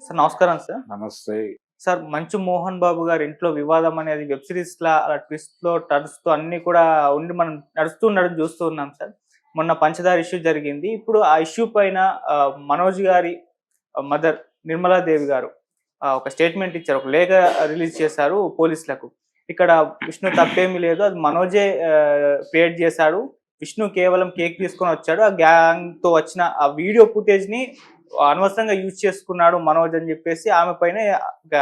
Sir నమస్కారం sir. నమస్తే. Sir 'మంచు మోహన్ బాబు' గారి ఇంట్లో వివాదం అనేది వెబ్ సీరీస్‌లా అలా ట్విస్ట్‌లో, టర్న్స్‌తో అన్నీ కూడా ఉండి మనం నడుస్తూ ఉండడం చూస్తూ ఉన్నాం సార్. మొన్న 'పంచదార' ఇష్యూ జరిగింది. ఇప్పుడు ఆ ఇష్యూ పైన మనోజ్ గారి మదర్ నిర్మలాదేవి గారు ఒక స్టేట్మెంట్ ఇచ్చారు. ఒక లేఖ రిలీజ్ చేశారు పోలీసులకు. ఇక్కడ విష్ణు తప్పేమీ లేదు. అది మనోజే క్రియేట్ చేశాడు. విష్ణు కేవలం కేక్ తీసుకొనొచ్చాడు. ఆ గ్యాంగ్‌తో వచ్చిన ఆ వీడియో ఫుటేజ్‌ని అనవసరంగా యూజ్ చేసుకున్నాడు మనోజ్ అని చెప్పేసి ఆమె పైనే ఒక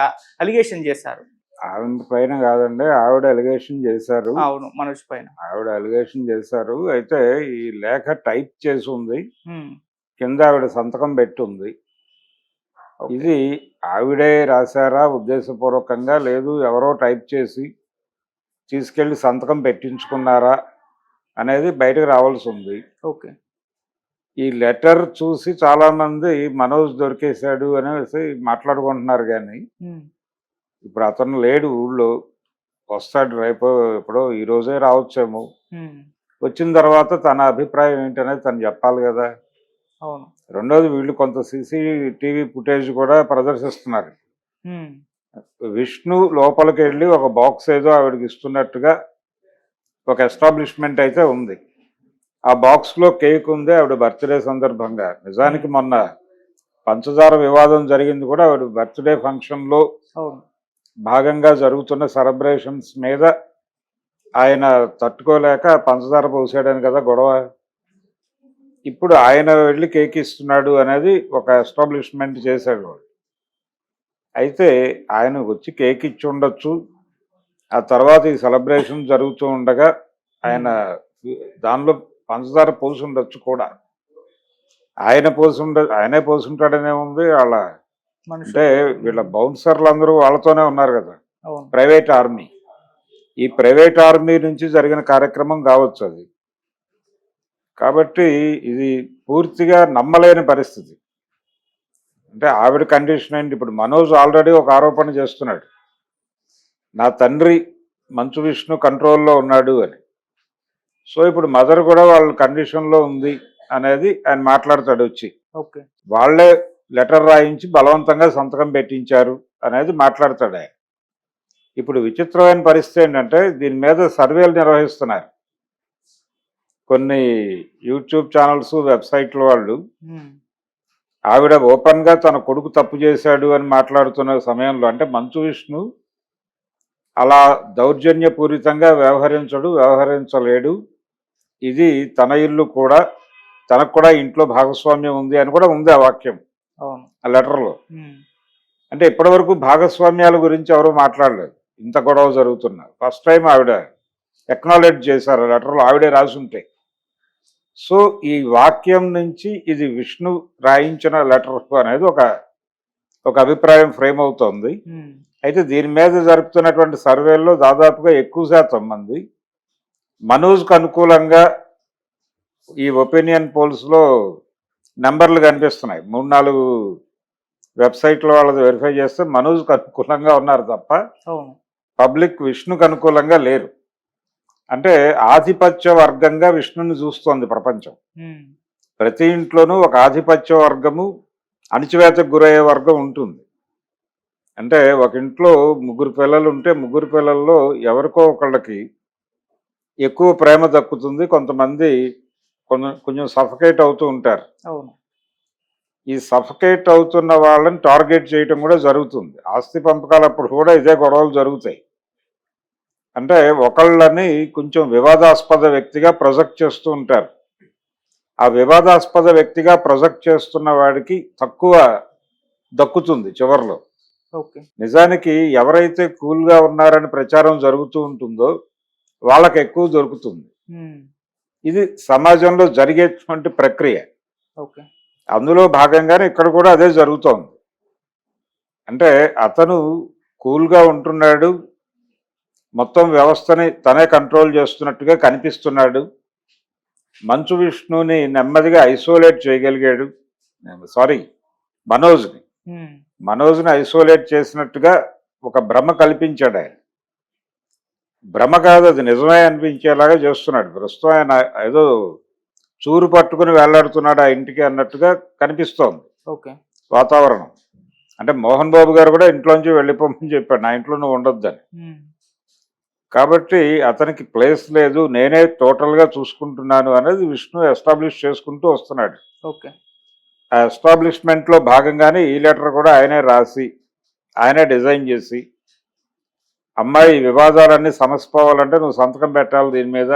అలిగేషన్ చేశారు. ఆవిడ పైన కాదండి. ఆవిడ అలిగేషన్ చేశారు. అవును. మనోజ్ పైన. ఆవిడ అలిగేషన్ చేశారు. అయితే ఈ లేఖ టైప్ చేసి ఉంది. హ్మ్. కింద ఆవిడ సంతకం పెట్టుంది. ఓకే. ఇది ఆవిడే రాశారా ఉద్దేశపూర్వకంగా, లేదు ఎవరో టైప్ చేసి తీసుకెళ్లి సంతకం పెట్టించుకున్నారా అనేది బయటకు రావాల్సి ఉంది. ఓకే. ఈ లెటర్ చూసి చాలా మంది మనోజ్ దొరికేశాడు అనేసి మాట్లాడుకుంటున్నారు కానీ, హ్మ్. ఇప్పుడు అతను లేడు ఊళ్ళో. వస్తాడు రేపో ఎప్పుడో, ఈ రోజే రావచ్చేమో. హ్మ్. వచ్చిన తర్వాత తన అభిప్రాయం ఏంటనేది తను చెప్పాలి కదా. అవును. రెండోది వీళ్ళు కొంత సీసీటీవీ ఫుటేజ్ కూడా ప్రదర్శిస్తున్నారు. హ్మ్. విష్ణు లోపలికి వెళ్ళి ఒక బాక్స్ ఏదో ఆవిడకి ఇస్తున్నట్టుగా ఒక ఎస్టాబ్లిష్మెంట్ అయితే ఉంది. ఆ బాక్స్లో కేక్ ఉంది ఆవిడ బర్త్డే సందర్భంగా. నిజానికి హ్మ్. మొన్న పంచదార వివాదం జరిగింది కూడా ఆవిడ బర్త్డే ఫంక్షన్లో అవును. భాగంగా జరుగుతున్న సెలబ్రేషన్స్ మీద ఆయన తట్టుకోలేక పంచదార పోసాడని కదా గొడవ. ఇప్పుడు ఆయన వెళ్ళి కేక్ ఇస్తున్నాడు అనేది ఒక ఎస్టాబ్లిష్మెంట్ చేశాడు వాడు. అయితే ఆయన వచ్చి కేక్ ఇచ్చి ఉండొచ్చు. ఆ తర్వాత ఈ సెలబ్రేషన్ జరుగుతూ ఉండగా ఆయన హ్మ్. దానిలో పంచదార పోసి ఉండొచ్చు కూడా. ఆయనే పోసుంటాడనే ఉంది. వాళ్ళ అంటే మనుషులు. వీళ్ళ హ్మ్. బౌన్సర్లు అందరూ వాళ్ళతోనే ఉన్నారు కదా. అవును. Private army. ఈ ప్రైవేట్ ఆర్మీ నుంచి జరిగిన కార్యక్రమం కావచ్చు అది. కాబట్టి ఇది పూర్తిగా నమ్మలేని పరిస్థితి. అంటే ఆవిడ కండిషన్ ఏంటి, ఇప్పుడు మనోజ్ ఆల్రెడీ ఒక ఆరోపణ చేస్తున్నాడు. నా తండ్రి మంచు విష్ణు కంట్రోల్లో ఉన్నాడు అని. సో ఇప్పుడు మదర్ కూడా వాళ్ళ కండిషన్లో ఉంది అనేది ఆయన మాట్లాడతాడు వచ్చి. ఓకే. వాళ్ళే లెటర్ రాయించి బలవంతంగా సంతకం పెట్టించారు అనేది మాట్లాడతాడు ఆయన. ఇప్పుడు విచిత్రమైన పరిస్థితి ఏంటంటే దీని మీద సర్వేలు నిర్వహిస్తున్నారు కొన్ని యూట్యూబ్ ఛానల్స్, వెబ్సైట్ల వాళ్ళు. హ్మ్. ఆవిడ ఓపెన్గా తన కొడుకు తప్పు చేశాడు అని మాట్లాడుతున్న సమయంలో, అంటే మంచు విష్ణు అలా దౌర్జన్యపూరితంగా వ్యవహరించలేడు. ఇది తన ఇల్లు కూడా, తనకు కూడా ఇంట్లో భాగస్వామ్యం ఉంది అని కూడా ఉంది ఆ వాక్యం అవును. ఆ లెటర్లో. హ్మ్. అంటే ఇప్పటివరకు భాగస్వామ్యాల గురించి ఎవరు మాట్లాడలేదు. ఇంత గొడవ జరుగుతున్నా ఫస్ట్ టైం ఆవిడ ఎక్నాలెడ్జ్ చేశారు ఆ లెటర్లో, ఆవిడే రాసుంటే. సో ఈ వాక్యం నుంచి ఇది విష్ణు రాయించిన లెటర్ అనేది ఒక అభిప్రాయం ఫ్రేమ్ అవుతోంది. హ్మ్. అయితే దీని మీద జరుపుతున్నటువంటి సర్వేల్లో దాదాపుగా ఎక్కువ శాతం మంది మనోజ్కు అనుకూలంగా ఈ ఒపీనియన్ పోల్స్లో నెంబర్లు కనిపిస్తున్నాయి. 3-4 వెబ్సైట్ల వాళ్ళది వెరిఫై చేస్తే మనోజ్కు అనుకూలంగా ఉన్నారు తప్ప అవును. పబ్లిక్ విష్ణుకు అనుకూలంగా లేరు. అంటే ఆధిపత్య వర్గంగా విష్ణుని చూస్తోంది ప్రపంచం. హ్మ్. ప్రతి ఇంట్లోనూ ఒక ఆధిపత్య వర్గము, అణిచివేతకు గురయ్యే వర్గం ఉంటుంది. అంటే ఒక ఇంట్లో 3 పిల్లలు ఉంటే 3 పిల్లల్లో ఎవరికో ఒకళ్ళకి ఎక్కువ ప్రేమ దక్కుతుంది. కొంతమంది కొంచెం సఫకేట్ అవుతూ ఉంటారు. అవును. ఈ సఫకేట్ అవుతున్న వాళ్ళని టార్గెట్ చేయటం కూడా జరుగుతుంది. ఆస్తి పంపకాలప్పుడు కూడా ఇదే గొడవలు జరుగుతాయి. అంటే ఒకళ్ళని కొంచెం వివాదాస్పద వ్యక్తిగా ప్రొజెక్ట్ చేస్తూ ఉంటారు. ఆ వివాదాస్పద వ్యక్తిగా ప్రొజెక్ట్ చేస్తున్న వాడికి తక్కువ దక్కుతుంది చివర్లో. ఓకే. నిజానికి ఎవరైతే కూల్గా ఉన్నారని ప్రచారం జరుగుతూ ఉంటుందో వాళ్ళకి ఎక్కువ దొరుకుతుంది. హ్మ్. ఇది సమాజంలో జరిగేటువంటి ప్రక్రియ. ఓకే. అందులో భాగంగానే ఇక్కడ కూడా అదే జరుగుతోంది. అంటే అతను కూల్గా ఉంటున్నాడు, మొత్తం వ్యవస్థని తనే కంట్రోల్ చేస్తున్నట్టుగా కనిపిస్తున్నాడు. మంచు విష్ణుని నెమ్మదిగా ఐసోలేట్ చేయగలిగాడు. సారీ, మనోజ్ని హ్మ్. మనోజ్ని ఐసోలేట్ చేసినట్టుగా ఒక భ్రమ కల్పించాడు ఆయన. భ్రమ కాదు, అది నిజమే అనిపించేలాగా చేస్తున్నాడు. ప్రస్తుతం ఆయన ఏదో చూరు పట్టుకుని వేలాడుతున్నాడు ఆ ఇంటికి అన్నట్టుగా కనిపిస్తోంది ఓకే. వాతావరణం. అంటే మోహన్ బాబు గారు కూడా ఇంట్లోంచి వెళ్ళిపోమని చెప్పాడు, నా ఇంట్లో నువ్వు ఉండొద్దని. కాబట్టి అతనికి ప్లేస్ లేదు, నేనే టోటల్గా చూసుకుంటున్నాను అనేది విష్ణు ఎస్టాబ్లిష్ చేసుకుంటూ వస్తున్నాడు. ఓకే. ఆ ఎస్టాబ్లిష్మెంట్లో భాగంగానే ఈ లెటర్ కూడా ఆయనే రాసి ఆయనే డిజైన్ చేసి, అమ్మాయి వివాదాలన్నీ సమసిపోవాలంటే నువ్వు సంతకం పెట్టాలి దీని మీద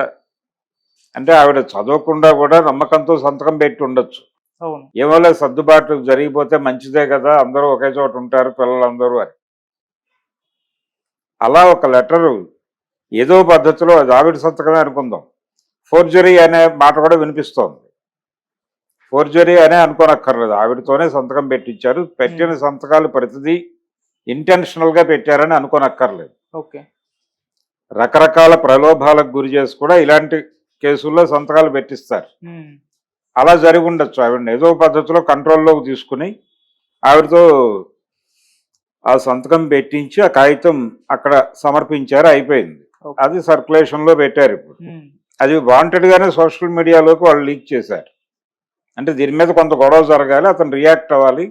అంటే, ఆవిడ చదవకుండా కూడా నమ్మకంతో సంతకం పెట్టి ఉండొచ్చు. అవును. ఏమోలే సర్దుబాటు జరిగిపోతే మంచిదే కదా, అందరూ ఒకే చోట ఉంటారు పిల్లలందరూ అని. అలా ఒక లెటరు ఏదో పద్ధతిలో అది ఆవిడ సంతకమే అనుకుందాం, ఫోర్జరీ అనే మాట కూడా వినిపిస్తోంది. ఫోర్జరీ అనే అనుకోనక్కర్లేదు, ఆవిడతోనే సంతకం పెట్టించారు. పెట్టిన సంతకాలు ప్రతిదీ ఇంటెన్షనల్గా పెట్టారని అనుకోనక్కర్లేదు. ఓకే. రకరకాల ప్రలోభాలకు గురి చేసి కూడా ఇలాంటి కేసుల్లో సంతకాలు పెట్టిస్తారు. అలా జరిగి ఉండొచ్చు. ఆవిడని ఏదో పద్ధతిలో కంట్రోల్లోకి తీసుకుని ఆవిడతో ఆ సంతకం పెట్టించి ఆ కాగితం అక్కడ సమర్పించారు, అయిపోయింది. అది సర్క్యులేషన్లో పెట్టారు. ఇప్పుడు అది వాంటెడ్గానే సోషల్ మీడియాలోకి వాళ్ళు లీక్ చేశారు. అంటే దీని మీద కొంత గొడవ జరగాలి, అతను రియాక్ట్ అవ్వాలి.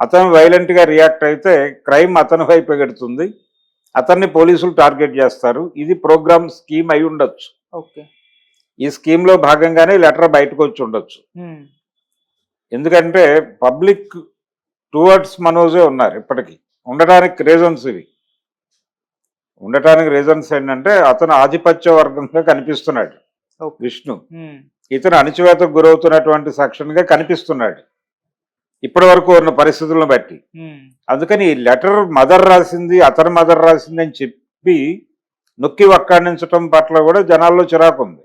అతను వైలెంట్గా రియాక్ట్ అయితే క్రైమ్ అతని వైపు ఎగుడుతుంది, అతన్ని పోలీసులు టార్గెట్ చేస్తారు. ఇది ప్రోగ్రామ్ స్కీమ్ అయి ఉండొచ్చు. ఓకే. ఈ స్కీమ్లో భాగంగానే లెటర్ బయటకు వచ్చి ఉండొచ్చు. ఎందుకంటే పబ్లిక్ టువర్డ్స్ మనోజే ఉన్నారు ఇప్పటికీ. ఉండటానికి రీజన్స్ ఇవి. ఉండటానికి రీజన్స్ ఏంటంటే అతను ఆధిపత్య వర్గంగా కనిపిస్తున్నాడు విష్ణు, ఇతను అణచివేతకు గురవుతున్నటువంటి సెక్షన్గా కనిపిస్తున్నాడు ఇప్పటి వరకు ఉన్న పరిస్థితులను బట్టి. అందుకని ఈ లెటర్ మదర్ రాసింది, అతని మదర్ రాసింది అని చెప్పి నొక్కి వక్కాణించడం పట్ల కూడా జనాల్లో చిరాకు ఉంది.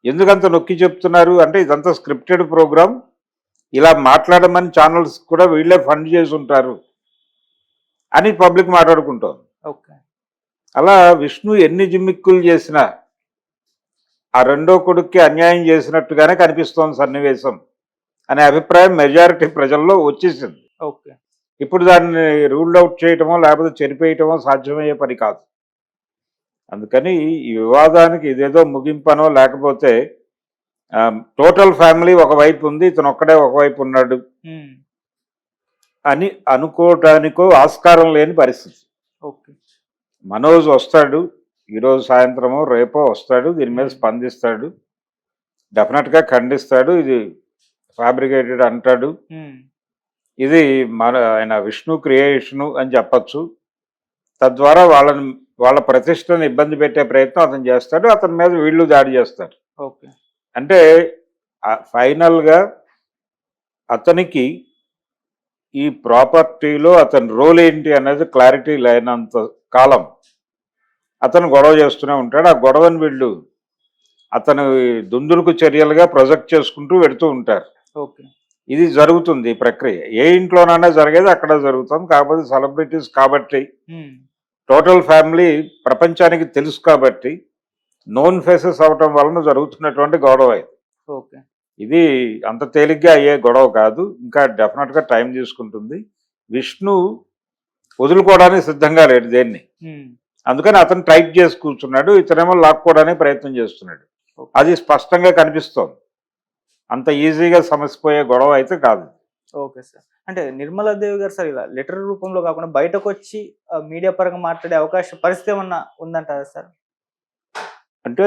ఎందుకంత నొక్కి చెప్తున్నారు అంటే ఇదంతా స్క్రిప్టెడ్ ప్రోగ్రామ్, ఇలా మాట్లాడమని ఛానల్స్ కూడా వీళ్ళే ఫండ్ చేసి ఉంటారు అని పబ్లిక్ మాట్లాడుకుంటోంది. అలా విష్ణు ఎన్ని జిమ్మిక్కులు చేసినా ఆ రెండో కొడుక్కి అన్యాయం చేసినట్టుగానే కనిపిస్తోంది సన్నివేశం అనే అభిప్రాయం మెజారిటీ ప్రజల్లో వచ్చేసింది. ఇప్పుడు దాన్ని రూల్డ్ అవుట్ చేయటమో లేకపోతే చెరిపేయటమో సాధ్యమయ్యే పని కాదు. అందుకని ఈ వివాదానికి ఇదేదో ముగింపనో లేకపోతే టోటల్ ఫ్యామిలీ ఒకవైపు ఉంది, ఇతను ఒక్కడే ఒకవైపు ఉన్నాడు అని అనుకోవటానికో ఆస్కారం లేని పరిస్థితి. మనోజ్ వస్తాడు ఈరోజు సాయంత్రమో రేపో వస్తాడు, దీని మీద స్పందిస్తాడు, డెఫినెట్గా ఖండిస్తాడు, ఇది ఫ్యాబ్రికేటెడ్ అంటాడు, ఇది ఆయన విష్ణు క్రియేషను అని చెప్పచ్చు. తద్వారా వాళ్ళ ప్రతిష్టను ఇబ్బంది పెట్టే ప్రయత్నం అతను చేస్తాడు, అతని మీద వీళ్ళు దాడి చేస్తారు. అంటే ఫైనల్గా అతనికి ఈ ప్రాపర్టీలో అతని రోల్ ఏంటి అనేది క్లారిటీ లేనంత కాలం అతను గొడవ చేస్తూనే ఉంటాడు. ఆ గొడవని వీళ్ళు అతను దుందుడుకు చర్యలుగా ప్రొజెక్ట్ చేసుకుంటూ వెడుతూ ఉంటారు. ఇది జరుగుతుంది ఈ ప్రక్రియ. ఏ ఇంట్లోనైనా జరిగేది అక్కడ జరుగుతుంది. కాకపోతే సెలబ్రిటీస్ కాబట్టి, టోటల్ ఫ్యామిలీ ప్రపంచానికి తెలుసు కాబట్టి నోన్ ఫేసెస్ అవటం వలన జరుగుతున్నటువంటి గొడవ ఇది అంత తేలిగ్గా అయ్యే గొడవ కాదు. ఇంకా డెఫినెట్గా టైం తీసుకుంటుంది. విష్ణు వదులుకోవడానికి సిద్ధంగా లేడు దేన్ని, అందుకని అతను టైట్ చేసి కూర్చున్నాడు, ఇతనేమో లాక్కోవడానికి ప్రయత్నం చేస్తున్నాడు. అది స్పష్టంగా కనిపిస్తోంది. అంత ఈజీగా సమసిపోయే గొడవ అయితే కాదు. Okay sir. అంటే నిర్మలాదేవి గారు సార్ ఇలా లెటర్ రూపంలో కాకుండా బయటకు వచ్చి మీడియా పరంగా మాట్లాడే అవకాశం పరిస్థితి ఏమన్నా ఉందంటారా సార్? అంటే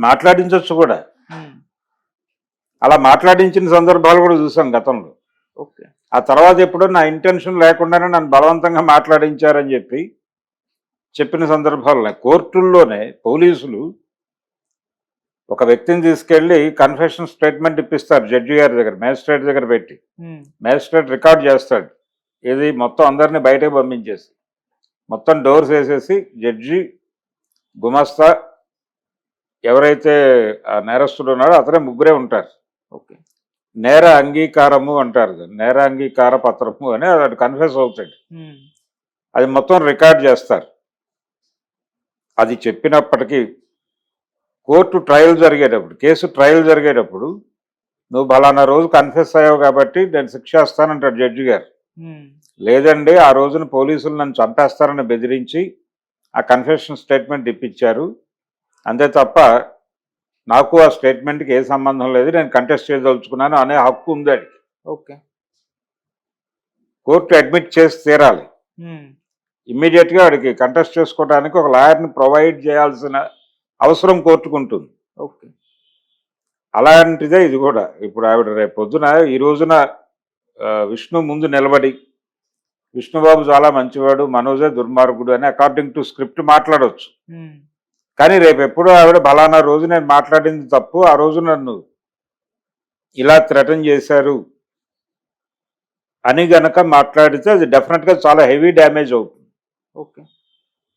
మాట్లాడించవచ్చు కూడా, అలా మాట్లాడించిన సందర్భాలు కూడా చూసాం గతంలో. ఆ తర్వాత ఎప్పుడో నా ఇంటెన్షన్ లేకుండానే నన్ను బలవంతంగా మాట్లాడించారని చెప్పిన సందర్భాలు కోర్టుల్లోనే పోలీసులు ఒక వ్యక్తిని తీసుకెళ్లి కన్ఫెషన్ స్టేట్మెంట్ ఇప్పిస్తారు జడ్జి గారి దగ్గర, మేజిస్ట్రేట్ దగ్గర పెట్టి. మేజిస్ట్రేట్ రికార్డ్ చేస్తాడు, ఇది మొత్తం అందరినీ బయటకు పంపించేసి మొత్తం డోర్స్ వేసేసి జడ్జి, గుమస్తా, ఎవరైతే నేరస్తుడు ఉన్నాడో అతనే ముగ్గురే ఉంటారు. నేర అంగీకారము అంటారు, నేర అంగీకార పత్రము అని అది కన్ఫెస్ అవుతాడు. అది మొత్తం రికార్డ్ చేస్తారు. అది చెప్పినప్పటికీ కోర్టు ట్రయల్ జరిగేటప్పుడు, కేసు ట్రయల్ జరిగేటప్పుడు నువ్వు బలానా రోజు కన్ఫెస్ అయ్యావు కాబట్టి నేను శిక్ష ఇస్తానంటాడు జడ్జి గారు. లేదండి, ఆ రోజున పోలీసులు నన్ను చంపేస్తారని బెదిరించి ఆ కన్ఫెషన్ స్టేట్మెంట్ ఇప్పించారు, అంతే తప్ప నాకు ఆ స్టేట్మెంట్కి ఏ సంబంధం లేదు, నేను కంటెస్ట్ చేయదలుచుకున్నాను అనే హక్కు ఉంది. కోర్టు అడ్మిట్ చేసి తీరాలి. ఉమ్, ఇమ్మీడియట్గా వాడికి కంటెస్ట్ చేసుకోవడానికి ఒక లాయర్ని ప్రొవైడ్ చేయాల్సిన అవసరం కోర్టుకు ఉంటుంది. ఓకే. అలాంటిదే ఇది కూడా. ఇప్పుడు ఆవిడ రేపు పొద్దున ఈ రోజున విష్ణు ముందు నిలబడి విష్ణుబాబు చాలా మంచివాడు, మనోజే దుర్మార్గుడు అని అకార్డింగ్ టు స్క్రిప్ట్ మాట్లాడవచ్చు. ఉమ్, కానీ రేపు ఎప్పుడో ఆవిడ బలానా రోజు నేను మాట్లాడింది తప్పు, ఆ రోజు నన్ను ఇలా థ్రెటన్ చేశారు అని గనక మాట్లాడితే అది డెఫినెట్గా చాలా హెవీ డ్యామేజ్ అవుతుంది. ఓకే.